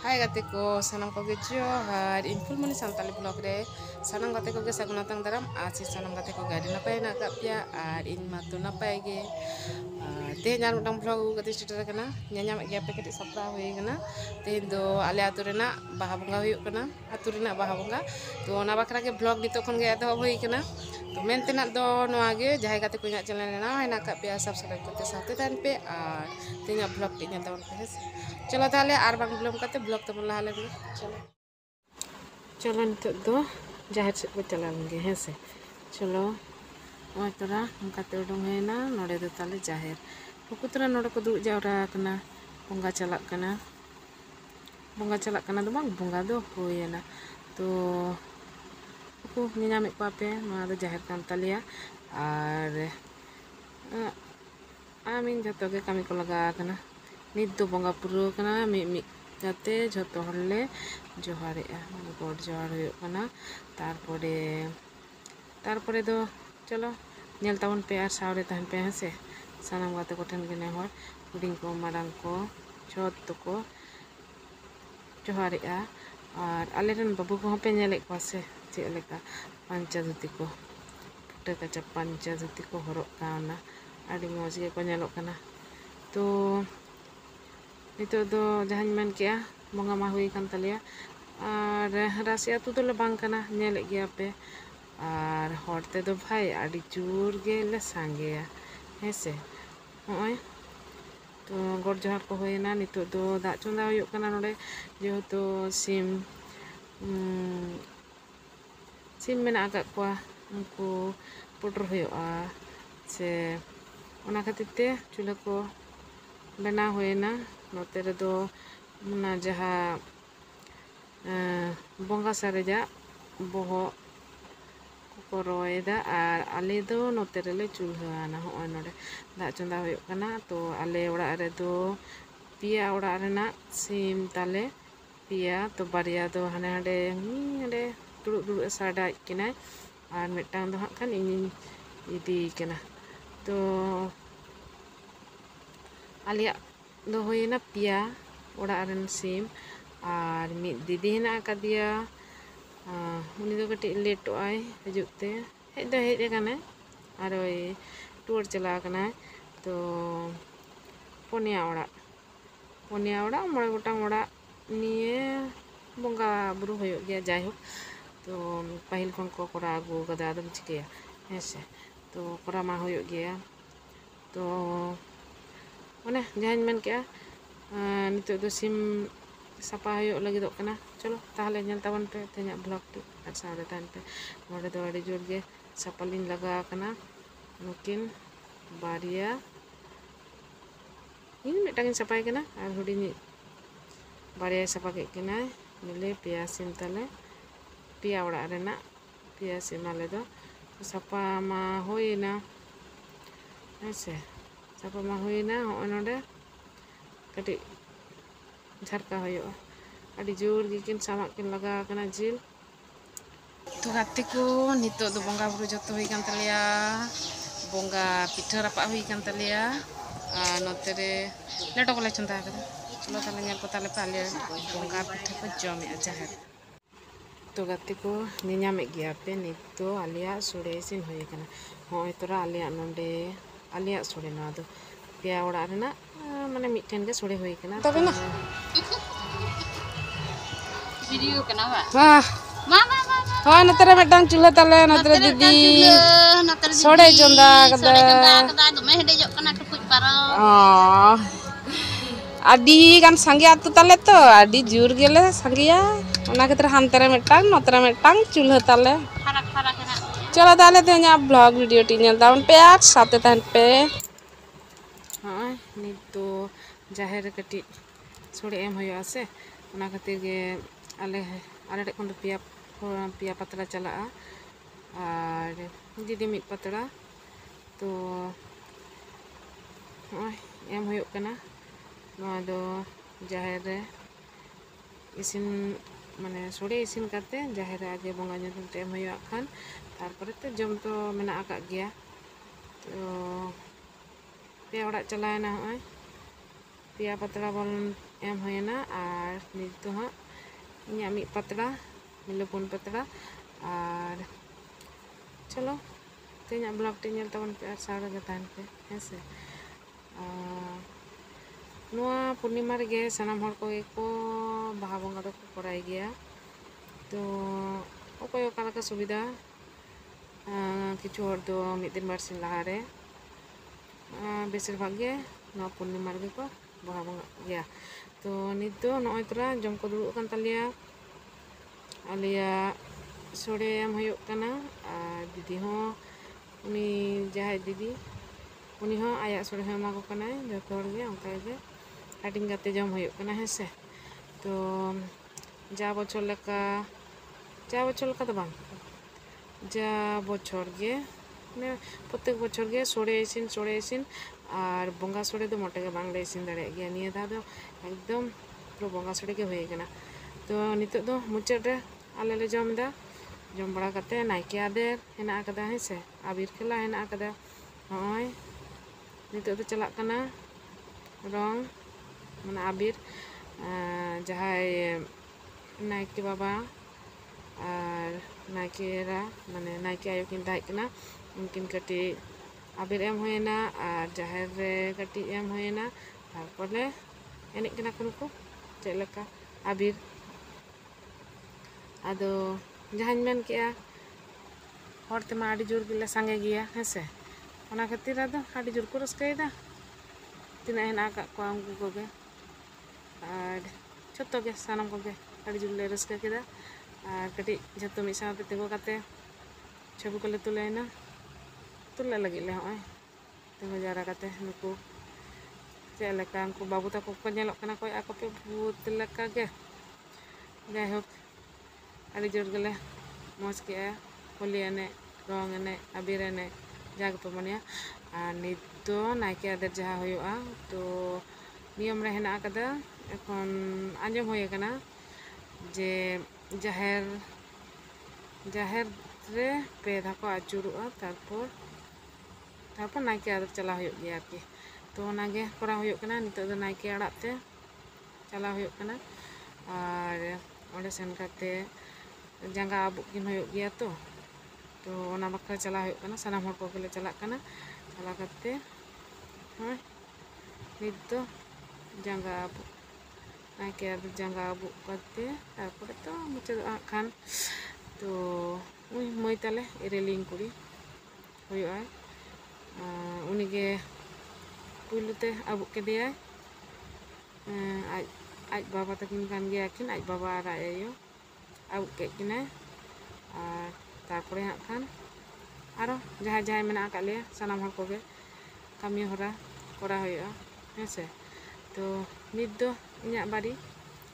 Hai gate ko sanam ko johar inful mani santali blog re sanam gate ko ge sagunatang daram asi sanam gate ko gadi napai nak kapya ar in matu napai ge te nyar mutang blog gate cerita kana nyanya mak ge pe kedi sapra hoye kana te do ale atu rena baha bunga huyuk kana atu rena baha bunga to na bakra ge blog dito kon ge ado hoy kana to men tenak do noa ge jahai gate ko nyak channel na hai nak kapya subscribe kote sate tan pe ar te nyak blog pe nyal tawon pe चलो ताले are बांग belum kate blog temen lah lagi चलो चलो नितोग दो जाहिर से को चला लेंगे हैं से चलो और तोरा हम कते उडंग है ना नोड़े दो ताले जाहिर उकु तोरा नोड़े को दुड़ जावरा कना bunga चलक कना दो बांग bunga दो होय ना तो उकु nyanyamik ko ape noa do जाहिर kan talia ar amin joto ge kami ko laga kana nit do bonga puro kana mi jate joto horle johare god johar huyuk kana तारपरे दो चलो नेल तावन पे are सावरे तहन पे हसे सानाम गाते को ठन गने हर हुडिंग को माडांग को छत को johare और आलेरन बाबू को पे नेले को से चे लेका पंचा धुती को पुटे कचा पंचा धुती को हरक काना आडी मौज गे को नेलो kana तो नितो दो जहां मन के बंगा मा हुई kan talia और राशि आतु तो बांग kana नेले गया पे और हरते दो भाई आडी चूर गेले सांगेया हेसे होय तो गोड़ जोहार को होयना नितो दो दा चंदा हुयुक kana नोडे जेहेतु सिम मेना आका को उनको पुटर हुयुआ से ओना खातिर ते चूल्हा को बना होयना नोते रे दो ना जहा बंगा सारेजा बोहो को रोयदा और आले दो नोते रेले चूल्हा ना होय नोडे दा चंदा हुयुक kana तो आले ओड़ा रे दो पिया ओड़ा रेना सिम ताले पिया तो बारिया दो हाने हाडे हाडे दुड़ुक दुड़ुक साडा किना और मिटांग दो हां खान इन इदी किना तो आलिया दो होयना पिया ओड़ा रेन सिम और मिद दीदी हेना कदिया उनी दो कटी लेटो आय हजुते हेज दो हेज काना और ओय टूर चला काना तो पोनिया ओड़ा मोड़े गोटांग ओड़ा निये बंगा बुरु होयो गया जाय हो तो पहिल खन को कोरा आगु गदा आदम चिकेया हेसे तो कोरा मा होयो गया तो ओने जहां मन के नितो दो सिम सपा होयो लगी दो kana चलो ताहले नेल तावन पे तेना ब्लॉग टी और सारे तान पे नोडे दो आडी जोर गे सपलिन लगा kana नुकिन बारिया इन मिटांगिन सपाय kana और हुडिनी बारिया सपा के किना मिले पिया सिम ताले पिया ओड़ा रेना पिया सिम आले दो सपा मा होइना ऐसे सपा मा होइना हो नोडे कटी झरका होयो आडी जोर गे किन सामा किन लगा kana जिल तो गाते को नितो दो बंगा बुरु जतो होई kan talia बंगा पिठा रपा होई kan talia नोते रे लेटो को ले चंदा kada चलो ताले नेल को ताले पाले बंगा पिठा को जमे जाहर तो गाते को निन्यामे गया पे नितो आलिया सोड़े सिन होई kana होय तोरा आलिया नोंडे आलिया सोड़े ना दो पिया ओड़ा रेना माने मिठेन के सोड़े होई kana तबे ना वीडियो कना बा वाह मामा हाँ नतरे मेटांग चूल्हा ताले नतरे दीदी सोड़े चंदा कदा दमे हेडेजक कना टुकुज पारो आडी गान संगे आतु ताले तो आडी जोर गेले संगिया ओना खातिर हानतरे मेटांग नतरे मेटांग चूल्हा ताले फरक है चलो ताले तेना ब्लॉग वीडियो टी नेल दाउन पे आज साथे तहन पे हाँ नितो जाहेर कटी सोड़े एम होयो से ओना खातिर गे आले आले कोन पिया पतला चला और दीदी मिट पतला तो एम होयो कना नोआ दो जाहेर रे इसिन माने सोड़े इसिन काते जाहेर आगे बंगा nyutum te em होयो खान तारपरे ते जम तो मेना आका गया तो पे ओड़ा चलायना होय peya patra bol em hoyena ar nit do ha inya mi patra mile pun patra ar chalo tenya blog te nyel tabon pe ar sara ga tan pe hese noa purnima rege sanam hor ko eko baha bonga do ko korai gaya to okoy okala ka subida किछु हर दो मिद दिन बारसिन लहारे बेसिर भाग गे नवा पूर्णिमा रगे को बहा बंगा गया तो नित दो नय तरा जम को दुड़ुब कान तालिया आलिया सोड़े एम हुयुग काना आर दीदी हो उनी जहाय दीदी उनी हो आया सोड़े हो एमा को कानाय जतो हर गे onka गे हाटिंग गाते जम हुयुग काना हेसे तो जा बछर लेका तो बांग जा बछर गे प्रत्येक बछर गे सोड़े इसिन और बंगा सोड़े दो मोटे के बांगले इसिन दाड़े गया निया दा दो एकदम पूरा बंगा सोड़े के होय गना तो नितो दो मुचाद रे आले ले जम बड़ा करते नायके आदेर हेना आकदा हेसे आबिर खेला हेना आकदा होय नितो दो चला कना रंग माने आबिर जहाय नायके बाबा और नायकेरा माने नायके आयो किन ताहे कना उनकिन कटी आबिर एम होयना और जाहेर रे कटी एम होयना तारपरे एनेज कना को नुको चेद लेका आबिर आदो जहां मेन केया हर तेमा आडी जोर गिला सांगे गिया हेसे ओना खातिर आदो आडी जोर को रस्कायदा तिना हेना का को उनको कोगे और छोटो गे सानम कोगे आडी जोर ले रस्का केदा और कटी जतो मिद साथे तेगो काते छबि को ले तुलेना तुले लगी ले होय तेगो जारा काते नुको चेद लेका उनको बाबू ताको को नेलोग कना कोय आको पे भूत लेका गे जायहोक आडी जोर गेले मौज के होली एने रंग एने आबिर एने जाग पे मनिया और नित दो नायके आदेर जहा होयोआ तो नियम रे हेना आकदा एखन आंजम होय कना जे जाहेर रे पे धाको आचुरुआ तारपर नायके आदेर चला होयो गया आरकी तो ओनागे करा होयो कना नितो दो नायके आड़ाग ते चला होयो कना और ओंडे सेन काते जांगा आबुक किन होयो गया तो ओना बखरा चला होयो कना सानाम हर को गेले चला कना चला काते होय नित दो जांगा आबुक नायके आदेर जांगा आबुक काते तारपरे तो मुचाद खान तो उई मई ताले इरेलिंग कुड़ी होयोआ उनीगे पुलुते आबुक केदेयाय आज बाबा तकिन कान गया किन आज बाबा और आज आयो आबुक के किनाय और तारपरे हां खान आरो जहाय मेना का लिया सानाम हर कोगे कामी हरा करा होयोआ हेसे तो नित दो इᱧᱟᱜ बाड़ी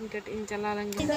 कटी इन चला लेंगे तो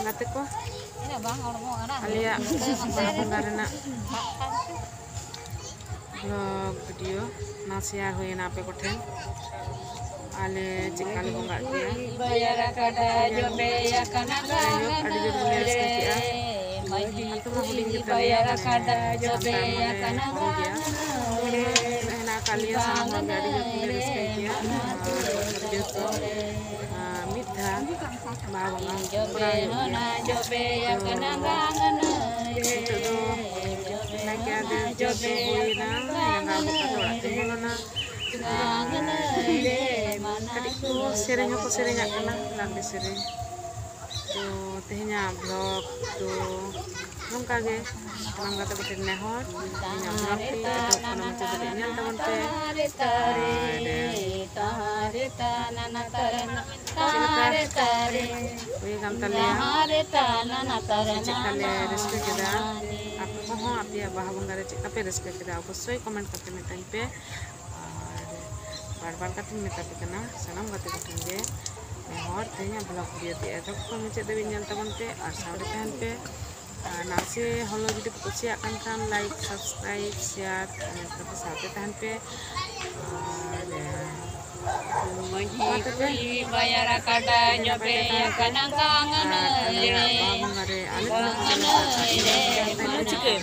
गाते को आलिया बंगा रेना ब्लॉग वीडियो ना शेयर होयना आपे को ठेन आले चिकाले बंगा गया आडी जोर ले रस्का किया तो हुडिंग के तलिया kana हेना कालिया सानाम हर आडी जोर ले रस्का किया जोतो मिठा बाबा पूरा जोबे kana gangan तो नायके आदेर जोबे होइना जांगा आबुक काते ओड़ाग ते बोलोना कटी को सेरेñ को सेरेña kana लांदे सेरेñ तो तेहना ब्लॉग तो नोंका गे सानाम गाते को ठेन नेहर इᱧᱟᱜ ब्लॉग टी तो कोना मुचाद रे ñel tabon पे वे गाम तालिया चिकाले रस्का केदा आपे को हो आपे बाहा बंगा रे चिका पे रस्का केदा अवश्य कमेंट करते मेताñ पे और बार काते मेता पे कना सानाम गाते को ठेन गे नेहर तेहना ब्लॉग वीडियो ते एतो को मुचाद देबे ñel tabon पे और सावरे तहन पे नासे हलो जुदी पे कुसिया कान खान लाइक सब्सक्राइब शेयर कमेंट करते साथे तहन पे bayar kada nyobe ya kana kangen Bang. Mana cikem?